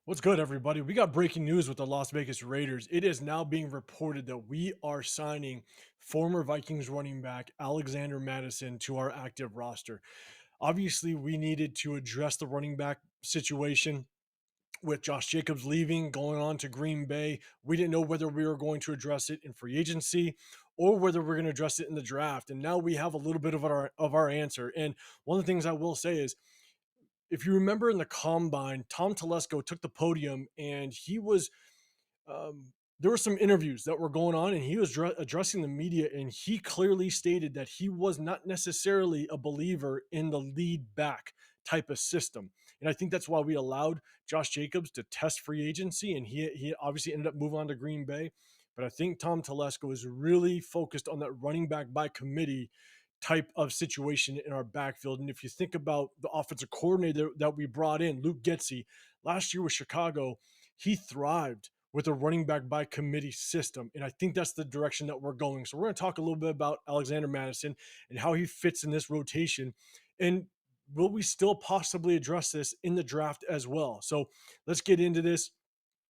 What's good, everybody? We got breaking news with the Las Vegas Raiders. It is now being reported that we are signing former Vikings running back Alexander Mattison to our active roster. Obviously, we needed to address the running back situation with Josh Jacobs leaving, going on to Green Bay. We didn't know whether we were going to address it in free agency or whether we're going to address it in the draft. And now we have a little bit of our answer. And one of the things I will say is, if you remember in the combine, Tom Telesco took the podium and there were some interviews that were going on and he was addressing the media, and he clearly stated that he was not necessarily a believer in the lead back type of system. And I think that's why we allowed Josh Jacobs to test free agency, and he obviously ended up moving on to Green Bay. But I think Tom Telesco is really focused on that running back by committee type of situation in our backfield. And if you think about the offensive coordinator that we brought in, Luke Getzey, last year with Chicago, he thrived with a running back by committee system. And I think that's the direction that we're going. So we're going to talk a little bit about Alexander Mattison and how he fits in this rotation. And will we still possibly address this in the draft as well? So let's get into this.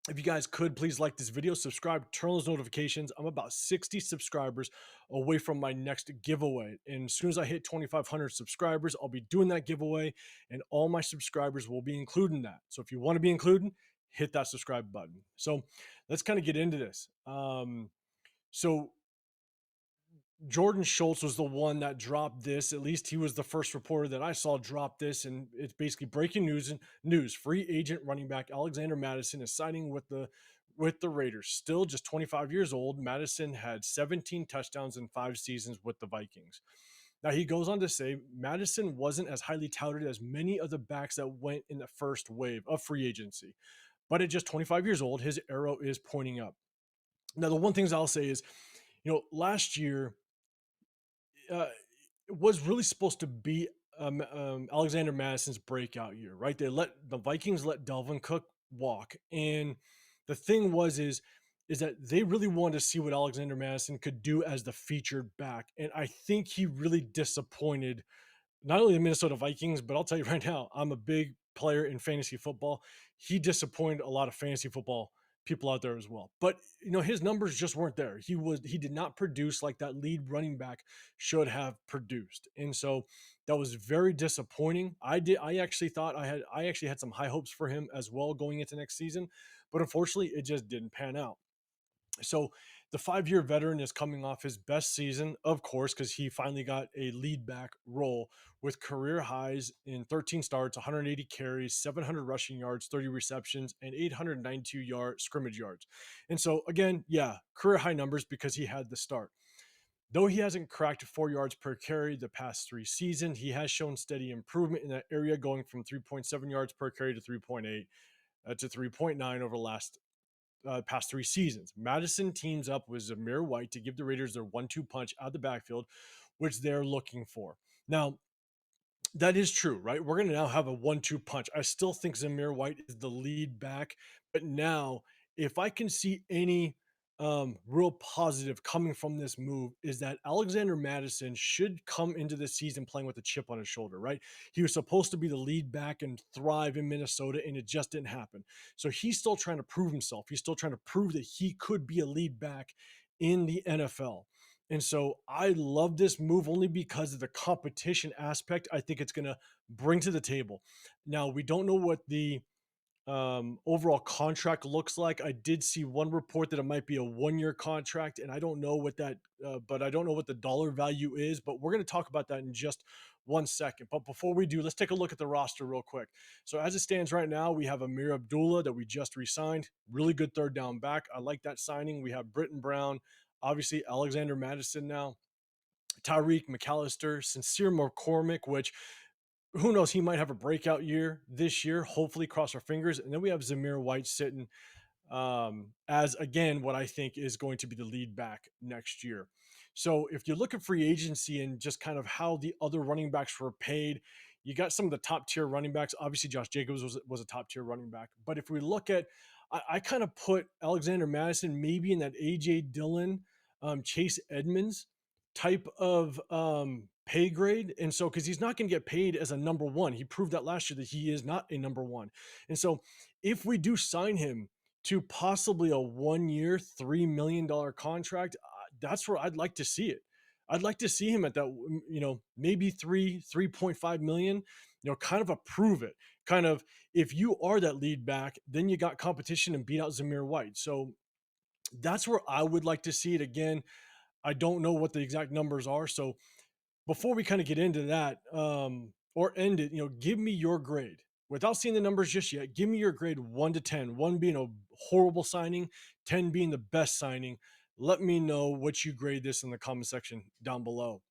If you guys could, please like this video, subscribe, turn on those notifications. I'm about 60 subscribers away from my next giveaway. And as soon as I hit 2,500 subscribers, I'll be doing that giveaway, and all my subscribers will be included in that. So if you want to be included, hit that subscribe button. So let's kind of get into this. So Jordan Schultz was the one that dropped this. At least he was the first reporter that I saw drop this, and it's basically breaking news. And news: free agent running back Alexander Mattison is signing with the Raiders. Still just 25 years old, Mattison had 17 touchdowns in 5 seasons with the Vikings. Now he goes on to say Mattison wasn't as highly touted as many of the backs that went in the first wave of free agency, but at just 25 years old, his arrow is pointing up. Now the one things I'll say is, last year uh, was really supposed to be Alexander Madison's breakout year, right? The Vikings let Dalvin Cook walk, and the thing is that they really wanted to see what Alexander Madison could do as the featured back, and I think he really disappointed not only the Minnesota Vikings, but I'll tell you right now, I'm a big player in fantasy football. He disappointed a lot of fantasy football people out there as well. But his numbers just weren't there. He did not produce like that lead running back should have produced. And so that was very disappointing. I actually thought I actually had some high hopes for him as well going into next season, but unfortunately it just didn't pan out. So the 5-year veteran is coming off his best season, of course, because he finally got a lead back role with career highs in 13 starts, 180 carries, 700 rushing yards, 30 receptions, and 892 scrimmage yards. And so again, yeah, career high numbers because he had the start. Though he hasn't cracked 4 yards per carry the past 3 seasons, he has shown steady improvement in that area, going from 3.7 yards per carry to 3.8 to 3.9 over the past 3 seasons. Mattison teams up with Zamir White to give the Raiders their 1-2 punch out of the backfield, which they're looking for. Now, that is true, right? We're going to now have a 1-2 punch. I still think Zamir White is the lead back, but now if I can see any real positive coming from this move is that Alexander Mattison should come into this season playing with a chip on his shoulder, right? He was supposed to be the lead back and thrive in Minnesota, and it just didn't happen. So he's still trying to prove himself. He's still trying to prove that he could be a lead back in the NFL. And so I love this move only because of the competition aspect I think it's going to bring to the table. Now, we don't know what the overall contract looks like. I did see one report that it might be a 1-year contract, and I don't know but I don't know what the dollar value is. But we're going to talk about that in just 1 second. But before we do, let's take a look at the roster real quick. So as it stands right now, we have Amir Abdullah that we just re-signed. Really good third down back. I like that signing. We have Britton Brown, obviously Alexander Mattison now, Tyreek McAllister, Sincere McCormick, which who knows, he might have a breakout year this year. Hopefully, cross our fingers. And then we have Zamir White sitting as again what I think is going to be the lead back next year. So if you look at free agency and just kind of how the other running backs were paid, you got some of the top tier running backs. Obviously, Josh Jacobs was a top tier running back. But if we look at, I kind of put Alexander Mattison maybe in that AJ Dillon, Chase Edmonds type of pay grade. And so, because he's not going to get paid as a number one, he proved that last year that he is not a number one. And so, if we do sign him to possibly a 1 year, $3 million contract, that's where I'd like to see it. I'd like to see him at that, maybe 3.5 million, kind of a prove it. Kind of, if you are that lead back, then you got competition and beat out Zamir White. So that's where I would like to see it again. I don't know what the exact numbers are. So before we kind of get into that, or end it, give me your grade without seeing the numbers just yet. Give me your grade 1 to 10, one being a horrible signing, 10 being the best signing. Let me know what you grade this in the comment section down below.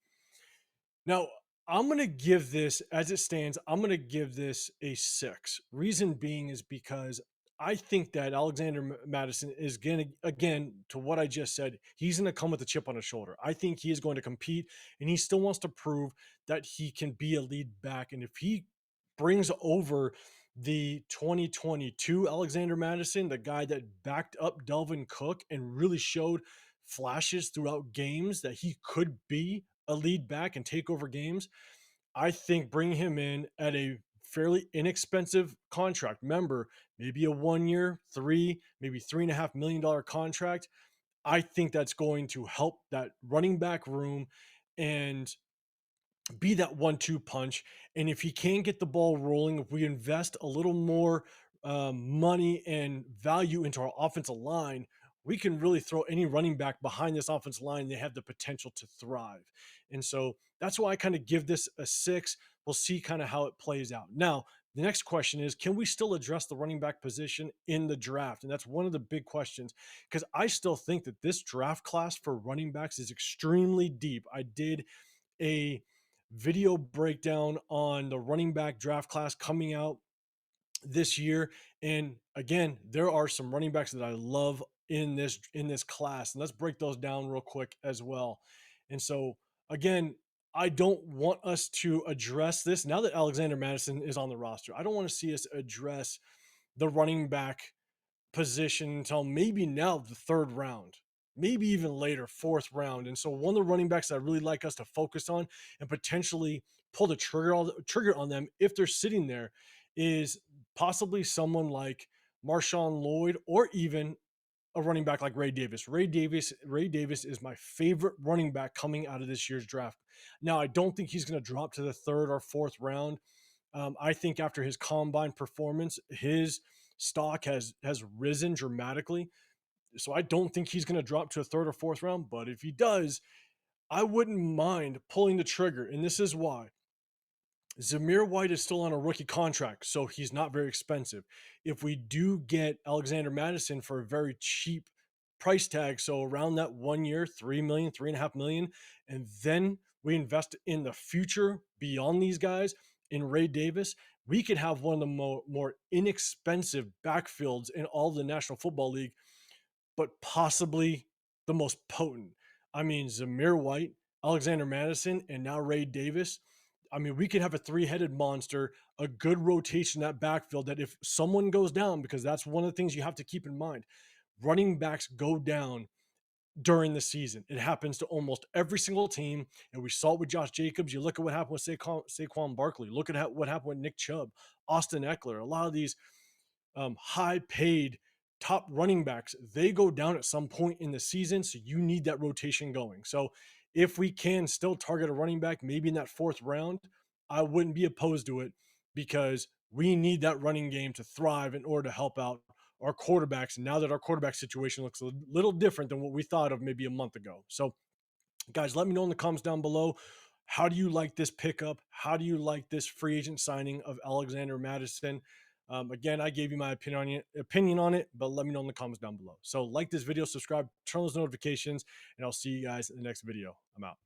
Now, I'm going to give this, as it stands, I'm going to give this a 6. Reason being is because I think that Alexander Mattison is going to, again, to what I just said, he's going to come with a chip on his shoulder. I think he is going to compete, and he still wants to prove that he can be a lead back. And if he brings over the 2022 Alexander Mattison, the guy that backed up Delvin Cook and really showed flashes throughout games that he could be a lead back and take over games, I think bringing him in at a fairly inexpensive contract. Remember, maybe a 1 year, maybe $3.5 million contract. I think that's going to help that running back room and be that 1-2 punch. And if he can get the ball rolling, if we invest a little more money and value into our offensive line, we can really throw any running back behind this offensive line. They have the potential to thrive. And so that's why I kind of give this a 6. We'll see kind of how it plays out. Now, the next question is, can we still address the running back position in the draft? And that's one of the big questions, because I still think that this draft class for running backs is extremely deep. I did a video breakdown on the running back draft class coming out this year. And again, there are some running backs that I love in this class. And let's break those down real quick as well. And so again, I don't want us to address this now that Alexander Mattison is on the roster. I don't want to see us address the running back position until maybe now the third round, maybe even later, fourth round. And so one of the running backs that I really like us to focus on and potentially pull the trigger on them if they're sitting there is possibly someone like Marshawn Lloyd, or even a running back like Ray Davis. Ray Davis is my favorite running back coming out of this year's draft. Now, I don't think he's going to drop to the third or fourth round. I think after his combine performance, his stock has risen dramatically. So I don't think he's going to drop to a third or fourth round. But if he does, I wouldn't mind pulling the trigger. And this is why. Zamir White is still on a rookie contract, so he's not very expensive. If we do get Alexander Mattison for a very cheap price tag, so around that 1 year, 3 million, 3.5 million, and then we invest in the future beyond these guys in Ray Davis, we could have one of the more inexpensive backfields in all of the National Football League, but possibly the most potent. I mean, Zamir White, Alexander Mattison, and now Ray Davis. I mean, we could have a three-headed monster, a good rotation at backfield that if someone goes down, because that's one of the things you have to keep in mind, running backs go down during the season. It happens to almost every single team. And we saw it with Josh Jacobs. You look at what happened with Saquon Barkley. Look at what happened with Nick Chubb, Austin Eckler. A lot of these high paid top running backs, they go down at some point in the season. So you need that rotation going. So if we can still target a running back, maybe in that fourth round, I wouldn't be opposed to it, because we need that running game to thrive in order to help out our quarterbacks. Now that our quarterback situation looks a little different than what we thought of maybe a month ago. So guys, let me know in the comments down below. How do you like this pickup? How do you like this free agent signing of Alexander Mattison? Again, I gave you my opinion on it, but let me know in the comments down below. So like this video, subscribe, turn on those notifications, and I'll see you guys in the next video. I'm out.